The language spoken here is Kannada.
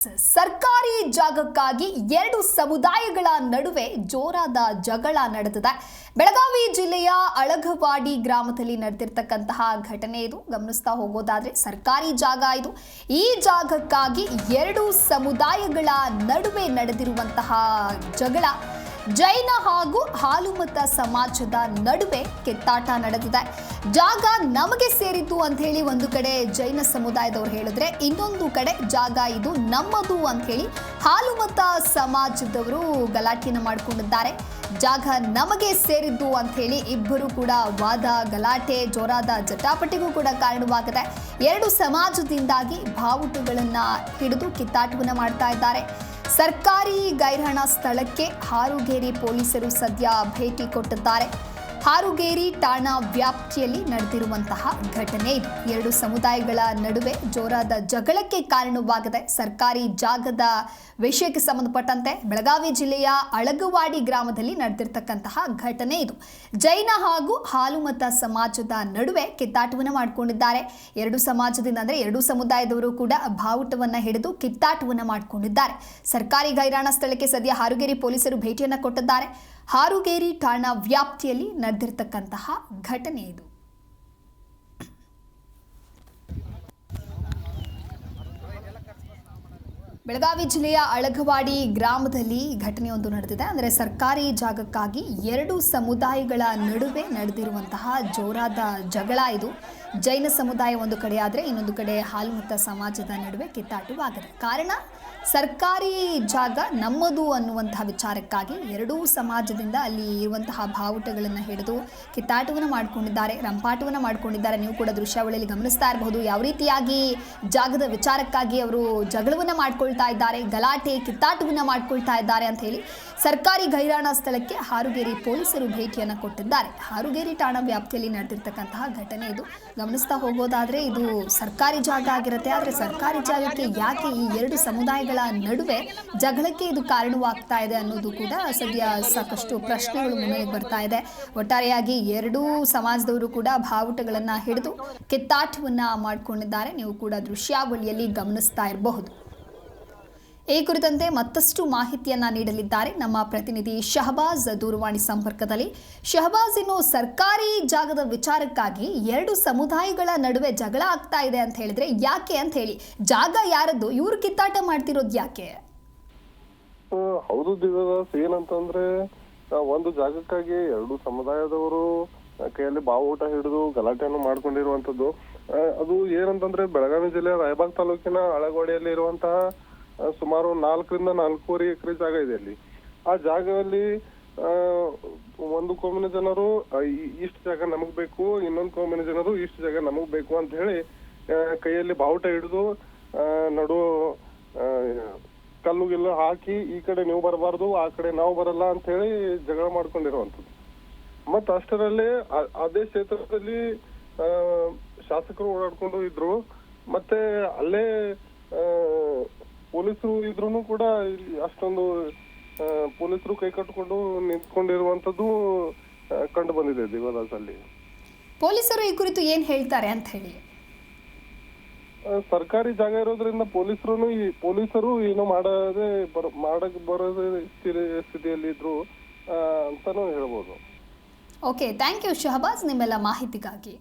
ಸರ್ಕಾರಿ ಜಾಗಕ್ಕಾಗಿ ಎರಡು ಸಮುದಾಯಗಳ ನಡುವೆ ಜೋರಾದ ಜಗಳ ನಡೆದಿದೆ. ಬೆಳಗಾವಿ ಜಿಲ್ಲೆಯ ಅಳಗವಾಡಿ ಗ್ರಾಮದಲ್ಲಿ ನಡೆದಿರತಕ್ಕಂತಹ ಘಟನೆ ಇದು. ಗಮನಿಸ್ತಾ ಹೋಗೋದಾದ್ರೆ ಸರ್ಕಾರಿ ಜಾಗ ಇದು. ಈ ಜಾಗಕ್ಕಾಗಿ ಎರಡು ಸಮುದಾಯಗಳ ನಡುವೆ ನಡೆದಿರುವಂತಹ ಜಗಳ ಜೈನ ಹಾಗೂ ಹಾಲುಮತ ಸಮಾಜದ ನಡುವೆ ಕಿತ್ತಾಟ ನಡೆದಿದೆ. ಜಾಗ ನಮಗೆ ಸೇರಿತು ಅಂತ ಹೇಳಿ ಒಂದು ಕಡೆ ಜೈನ ಸಮುದಾಯದವರು ಹೇಳಿದ್ರೆ, ಇನ್ನೊಂದು ಕಡೆ ಜಾಗ ಇದು ನಮ್ಮದು ಅಂತ ಹೇಳಿ ಹಾಲುಮತ ಸಮಾಜದವರು ಗಲಾಟೆಯನ್ನು ಮಾಡಿಕೊಂಡಿದ್ದಾರೆ. ಜಾಗ ನಮಗೆ ಸೇರಿದ್ದು ಅಂತ ಹೇಳಿ ಇಬ್ಬರು ಕೂಡ ವಾದ ಗಲಾಟೆ ಜೋರಾದ ಜಟಾಪಟಿಗೂ ಕೂಡ ಕಾರಣವಾಗಿದೆ. ಎರಡು ಸಮಾಜದಿಂದಾಗಿ ಬಾವುಟಗಳನ್ನ ಹಿಡಿದು ಕಿತ್ತಾಟವನ್ನು ಮಾಡ್ತಾ ಇದ್ದಾರೆ. ಸರ್ಕಾರಿ ಗೈರಾಣ ಸ್ಥಳಕ್ಕೆ ಹಾರುಗೇರಿ ಪೊಲೀಸರು ಸದ್ಯ ಭೇಟಿ ಕೊಟ್ಟಿದ್ದಾರೆ. ಹಾರುಗೇರಿ ಠಾಣಾ ವ್ಯಾಪ್ತಿಯಲ್ಲಿ ನಡೆದಿರುವಂತಹ ಘಟನೆ ಇದು. ಎರಡು ಸಮುದಾಯಗಳ ನಡುವೆ ಜೋರಾದ ಜಗಳಕ್ಕೆ ಕಾರಣವಾಗಿದೆ. ಸರ್ಕಾರಿ ಜಾಗದ ವಿಷಯಕ್ಕೆ ಸಂಬಂಧಪಟ್ಟಂತೆ ಬೆಳಗಾವಿ ಜಿಲ್ಲೆಯ ಅಳಗವಾಡಿ ಗ್ರಾಮದಲ್ಲಿ ನಡೆದಿರ್ತಕ್ಕಂತಹ ಘಟನೆ ಇದು. ಜೈನ ಹಾಗೂ ಹಾಲುಮತ ಸಮಾಜದ ನಡುವೆ ಕಿತ್ತಾಟವನ್ನು ಮಾಡಿಕೊಂಡಿದ್ದಾರೆ. ಎರಡು ಸಮಾಜದಿಂದ ಅಂದರೆ ಎರಡು ಸಮುದಾಯದವರು ಕೂಡ ಬಾವುಟವನ್ನು ಹಿಡಿದು ಕಿತ್ತಾಟವನ್ನು ಮಾಡಿಕೊಂಡಿದ್ದಾರೆ. ಸರ್ಕಾರಿ ಗೈರಾಣ ಸ್ಥಳಕ್ಕೆ ಸದ್ಯ ಹಾರುಗೇರಿ ಪೊಲೀಸರು ಭೇಟಿಯನ್ನು ಕೊಟ್ಟಿದ್ದಾರೆ. ಹಾರುಗೇರಿ ಠಾಣಾ ವ್ಯಾಪ್ತಿಯಲ್ಲಿ ನಡೆದಿರ್ತಕ್ಕಂತಹ ಘಟನೆ ಇದು. ಬೆಳಗಾವಿ ಜಿಲ್ಲೆಯ ಅಳಗವಾಡಿ ಗ್ರಾಮದಲ್ಲಿ ಘಟನೆಯೊಂದು ನಡೆದಿದೆ. ಅಂದರೆ ಸರ್ಕಾರಿ ಜಾಗಕ್ಕಾಗಿ ಎರಡು ಸಮುದಾಯಗಳ ನಡುವೆ ನಡೆದಿರುವಂತಹ ಜೋರಾದ ಜಗಳ ಇದು. ಜೈನ ಸಮುದಾಯ ಒಂದು ಕಡೆ ಆದರೆ ಇನ್ನೊಂದು ಕಡೆ ಹಾಲುಮತ ಸಮಾಜದ ನಡುವೆ ಕಿತ್ತಾಟವಾಗಿದೆ. ಕಾರಣ ಸರ್ಕಾರಿ ಜಾಗ ನಮ್ಮದು ಅನ್ನುವಂತಹ ವಿಚಾರಕ್ಕಾಗಿ ಎರಡೂ ಸಮಾಜದಿಂದ ಅಲ್ಲಿ ಇರುವಂತಹ ಬಾವುಟಗಳನ್ನು ಹಿಡಿದು ಕಿತ್ತಾಟವನ್ನು ಮಾಡಿಕೊಂಡಿದ್ದಾರೆ, ರಂಪಾಟವನ್ನು ಮಾಡಿಕೊಂಡಿದ್ದಾರೆ. ನೀವು ಕೂಡ ದೃಶ್ಯಾವಳಿಯಲ್ಲಿ ಗಮನಿಸ್ತಾ ಇರಬಹುದು ಯಾವ ರೀತಿಯಾಗಿ ಜಾಗದ ವಿಚಾರಕ್ಕಾಗಿ ಅವರು ಜಗಳವನ್ನು ಮಾಡ್ಕೊಳ್ತಾ ಇದ್ದಾರೆ, ಗಲಾಟೆ ಕಿತ್ತಾಟವನ್ನು ಮಾಡ್ಕೊಳ್ತಾ ಇದ್ದಾರೆ ಅಂತ ಹೇಳಿ ಸರ್ಕಾರಿ ಗೈರಾಣ ಸ್ಥಳಕ್ಕೆ ಹಾರುಗೇರಿ ಪೊಲೀಸರು ಭೇಟಿಯನ್ನು ಕೊಟ್ಟಿದ್ದಾರೆ. ಹಾರುಗೇರಿ ಠಾಣಾ ವ್ಯಾಪ್ತಿಯಲ್ಲಿ ನಡೆದಿರ್ತಕ್ಕಂತಹ ಘಟನೆ ಇದು. ಗಮನಿಸ್ತಾ ಹೋಗೋದಾದ್ರೆ ಇದು ಸರ್ಕಾರಿ ಜಾಗ ಆಗಿರುತ್ತೆ. ಆದರೆ ಸರ್ಕಾರಿ ಜಾಗಕ್ಕೆ ಯಾಕೆ ಈ ಎರಡು ಸಮುದಾಯಗಳ ನಡುವೆ ಜಗಳಕ್ಕೆ ಇದು ಕಾರಣವಾಗ್ತಾ ಇದೆ ಅನ್ನೋದು ಕೂಡ ಸದ್ಯ ಸಾಕಷ್ಟು ಪ್ರಶ್ನೆಗಳು ಮುನ್ನೆಲೆಗೆ ಬರ್ತಾ ಇದೆ. ಒಟ್ಟಾರೆಯಾಗಿ ಎರಡೂ ಸಮಾಜದವರು ಕೂಡ ಬಾವುಟಗಳನ್ನ ಹಿಡಿದು ಕಿತ್ತಾಟವನ್ನ ಮಾಡಿಕೊಂಡಿದ್ದಾರೆ. ನೀವು ಕೂಡ ದೃಶ್ಯಾವಳಿಯಲ್ಲಿ ಗಮನಿಸ್ತಾ ಇರಬಹುದು. ಈ ಕುರಿತಂತೆ ಮತ್ತಷ್ಟು ಮಾಹಿತಿಯನ್ನ ನೀಡಲಿದ್ದಾರೆ ನಮ್ಮ ಪ್ರತಿನಿಧಿ ಶಹಬಾಜ್ ದೂರವಾಣಿ ಸಂಪರ್ಕದಲ್ಲಿ. ಶಹಬಾಜ್, ಇನ್ನು ಸರ್ಕಾರಿ ಜಾಗದ ವಿಚಾರಕ್ಕಾಗಿ ಎರಡು ಸಮುದಾಯಗಳ ನಡುವೆ ಜಗಳ ಆಗ್ತಾ ಇದೆ ಅಂತ ಹೇಳಿದ್ರೆ ಯಾಕೆ ಅಂತ ಹೇಳಿ, ಜಾಗ ಯಾರದ್ದು, ಇವ್ರು ಕಿತ್ತಾಟ ಮಾಡ್ತಿರೋದು ಯಾಕೆ? ಹೌದು ದಿವ್ಯದಾಸ್, ಏನಂತಂದ್ರೆ ಒಂದು ಜಾಗಕ್ಕಾಗಿ ಎರಡು ಸಮುದಾಯದವರು ಕೈಯಲ್ಲಿ ಬಾವುಟ ಹಿಡಿದು ಗಲಾಟೆಯನ್ನು ಮಾಡ್ಕೊಂಡಿರುವಂತದ್ದು. ಅದು ಏನಂತಂದ್ರೆ ಬೆಳಗಾವಿ ಜಿಲ್ಲೆಯ ರಾಯಬಾಗ್ ತಾಲೂಕಿನ ಅಳಗವಾಡಿಯಲ್ಲಿ ಇರುವಂತಹ ಸುಮಾರು 4 ರಿಂದ 4.5 ಎಕರೆ ಜಾಗ ಇದೆ. ಅಲ್ಲಿ ಆ ಜಾಗದಲ್ಲಿ ಒಂದು ಕೋಮಿನ ಜನರು ಇಷ್ಟು ಜಾಗ ನಮಗ್ ಬೇಕು, ಇನ್ನೊಂದು ಕೋಮಿನ ಜನರು ಇಷ್ಟು ಜಾಗ ನಮಗ್ ಬೇಕು ಅಂತ ಹೇಳಿ ಕೈಯಲ್ಲಿ ಬಾವುಟ ಹಿಡಿದು ನಡು ಕಲ್ಲುಗಿಲ್ಲು ಹಾಕಿ ಈ ಕಡೆ ನೀವು ಬರಬಾರ್ದು, ಆ ಕಡೆ ನಾವು ಬರಲ್ಲ ಅಂತ ಹೇಳಿ ಜಗಳ ಮಾಡ್ಕೊಂಡಿರುವಂತದ್ದು. ಮತ್ತ ಅಷ್ಟರಲ್ಲಿ ಅದೇ ಕ್ಷೇತ್ರದಲ್ಲಿ ಶಾಸಕರು ಓಡಾಡ್ಕೊಂಡು ಇದ್ರು. ಮತ್ತೆ ಅಲ್ಲೇ ಪೊಲೀಸರು ಇದ್ರೂ ಕೂಡ ಅಷ್ಟೊಂದು ಪೊಲೀಸರು ಕೈ ಕಟ್ಟಿಕೊಂಡು ನಿಂತ್ಕೊಂಡಿರುವಂತದ್ದು ಕಂಡು ಬಂದಿದೆ ದಿವ್ಯದಾಸ್. ಅಲ್ಲಿ ಪೊಲೀಸರು ಈ ಕುರಿತು ಏನ್ ಹೇಳ್ತಾರೆ ಅಂತ ಹೇಳಿ, ಸರ್ಕಾರಿ ಜಾಗ ಇರೋದ್ರಿಂದ ಪೊಲೀಸರು ಏನೋ ಮಾಡಕ್ ಬರೋದೇ ಸ್ಥಿತಿಯಲ್ಲಿ ಇದ್ರು ಅಂತಾನು ಹೇಳ್ಬೋದು. ಓಕೆ, ಥ್ಯಾಂಕ್ ಯು ಶಹಬಾಜ್ ನಿಮ್ಮೆಲ್ಲ ಮಾಹಿತಿಗಾಗಿ.